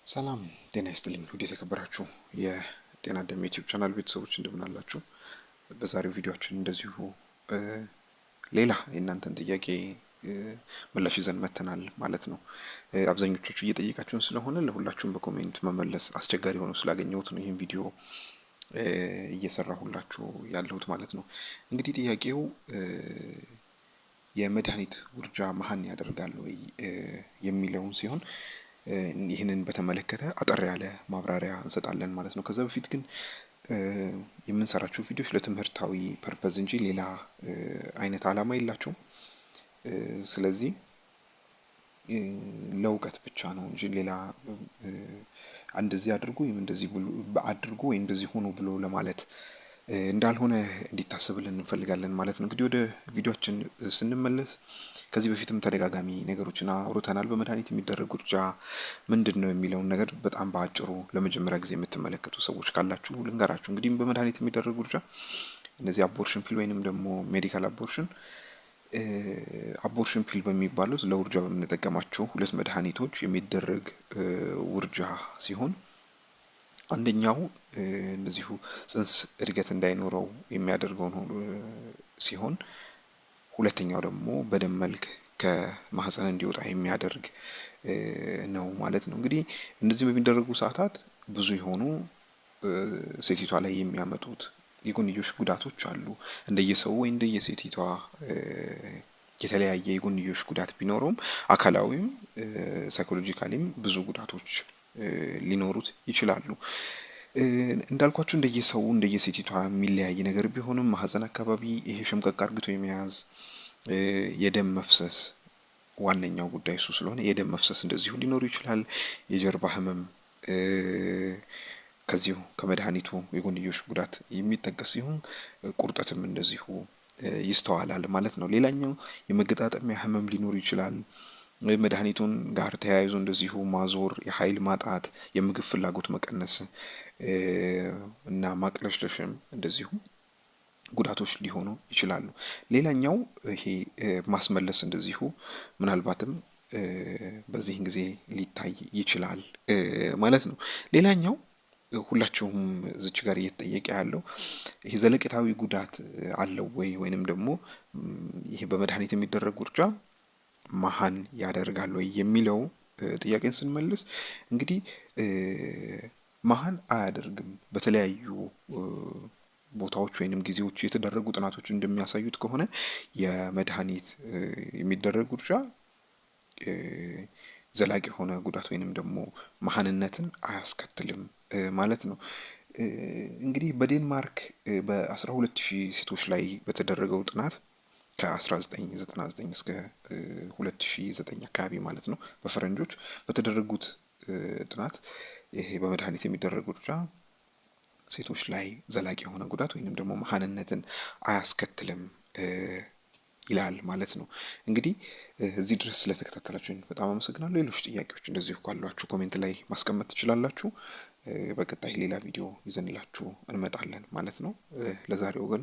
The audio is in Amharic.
ሰላም ጤና ይስጥልኝ ውድ የተከበራችሁ የጤና አዳም ዩቲዩብ ቻናል ቤተሰቦች እንደምን አላችሁ? በዛሬው ቪዲዮአችን እንደዚሁ ሌላ የእናንተን ጥያቄ ምላሽ ይዘን መተናል ማለት ነው። አብዛኞቻችሁ እየጠየቃችሁን ስለሆነ ለሁላችሁም በኮሜንት መመለስ አስቸጋሪ ሆኖ ስላገኘሁት ነው ይህን ቪዲዮ እየሰራሁላችሁ ያለሁት ማለት ነው። እንግዲህ ጥያቄው የመድኃኒት ውርጃ መሀን ያደርጋል ወይ የሚለውን ሲሆን ይህንን በተመለከተ አጠር ያለ ማብራሪያ እንሰጣለን ማለት ነው። ከዛ በፊት ግን የምንሰራቸው ቪዲዮዎች ለትምህርታዊ ፐርፐዝ እንጂ ሌላ አይነት አላማ የላቸውም። ስለዚህ ለእውቀት ብቻ ነው እንጂ ሌላ እንደዚህ አድርጉ ወይም እንደዚህ አድርጉ ወይ እንደዚህ ሆኖ ብሎ ለማለት እንዳልሆነ እንዲታሰብልን እንፈልጋለን ማለት ነው። እንግዲህ ወደ ቪዲዮአችን ስንመለስ ከዚህ በፊትም ተደጋጋሚ ነገሮችን አውርተናል። በመድኃኒት የሚደረግ ውርጃ ምንድን ነው የሚለውን ነገር በጣም በአጭሩ ለመጀመሪያ ጊዜ የምትመለከቱ ሰዎች ካላችሁ ልንገራችሁ። እንግዲህ በመድኃኒት የሚደረግ ውርጃ እነዚህ አቦርሽን ፒል ወይንም ደግሞ ሜዲካል አቦርሽን ፒል በሚባሉት ለውርጃ በምንጠቀማቸው ሁለት መድኃኒቶች የሚደረግ ውርጃ ሲሆን አንደኛው እንደዚሁ ጽንስ እድገት እንዳይኖረው የሚያደርገው ነው ሲሆን ሁለተኛው ደግሞ በደም መልክ ከማህፀን እንዲወጣ የሚያደርግ ነው ማለት ነው። እንግዲህ እንደዚህ በሚደረጉ ሰዓታት ብዙ የሆኑ ሴቲቷ ላይ የሚያመጡት የጎንዮሽ ጉዳቶች አሉ። እንደየሰው ወይ እንደየሴቲቷ የተለያየ የጎንዮሽ ጉዳት ቢኖረውም አካላዊም ሳይኮሎጂካሊም ብዙ ጉዳቶች ሊኖሩት ይችላሉ። እንዳልኳችሁ እንደየሰው እንደየሴቲቷ የሚለያይ ነገር ቢሆንም ማህፀን አካባቢ ይሄ ሸምቀቅ አርግቶ የመያዝ የደም መፍሰስ ዋነኛው ጉዳይ እሱ ስለሆነ የደም መፍሰስ እንደዚሁ ሊኖር ይችላል። የጀርባ ህመም ከዚሁ ከመድኃኒቱ የጎንዮሽ ጉዳት የሚጠቀስ ሲሆን ቁርጠትም እንደዚሁ ይስተዋላል ማለት ነው። ሌላኛው የመገጣጠሚያ ህመም ሊኖር ይችላል። መድኃኒቱን ጋር ተያይዞ እንደዚሁ ማዞር፣ የኃይል ማጣት፣ የምግብ ፍላጎት መቀነስ እና ማቅለሽለሽም እንደዚሁ ጉዳቶች ሊሆኑ ይችላሉ። ሌላኛው ይሄ ማስመለስ እንደዚሁ ምናልባትም በዚህን ጊዜ ሊታይ ይችላል ማለት ነው። ሌላኛው ሁላችሁም እዚች ጋር እየተጠየቀ ያለው ይሄ ዘለቄታዊ ጉዳት አለው ወይ ወይንም ደግሞ ይሄ በመድኃኒት የሚደረግ ውርጃ መሀን ያደርጋል ወይ የሚለው ጥያቄን ስንመልስ እንግዲህ መሀን አያደርግም። በተለያዩ ቦታዎች ወይንም ጊዜዎች የተደረጉ ጥናቶች እንደሚያሳዩት ከሆነ የመድኃኒት የሚደረግ ውርጃ ዘላቂ የሆነ ጉዳት ወይንም ደግሞ መሀንነትን አያስከትልም ማለት ነው። እንግዲህ በዴንማርክ በ12,000 ሴቶች ላይ በተደረገው ጥናት ከ1999 እስከ 2009 አካባቢ ማለት ነው በፈረንጆች በተደረጉት ጥናት ይሄ በመድኃኒት የሚደረግ ውርጃ ሴቶች ላይ ዘላቂ የሆነ ጉዳት ወይንም ደግሞ መሀንነትን አያስከትልም ይላል ማለት ነው። እንግዲህ እዚህ ድረስ ስለተከታተላችሁኝ በጣም አመሰግናለሁ። ሌሎች ጥያቄዎች እንደዚሁ ካሏችሁ ኮሜንት ላይ ማስቀመጥ ትችላላችሁ። በቀጣይ ሌላ ቪዲዮ ይዘንላችሁ እንመጣለን ማለት ነው። ለዛሬው ግን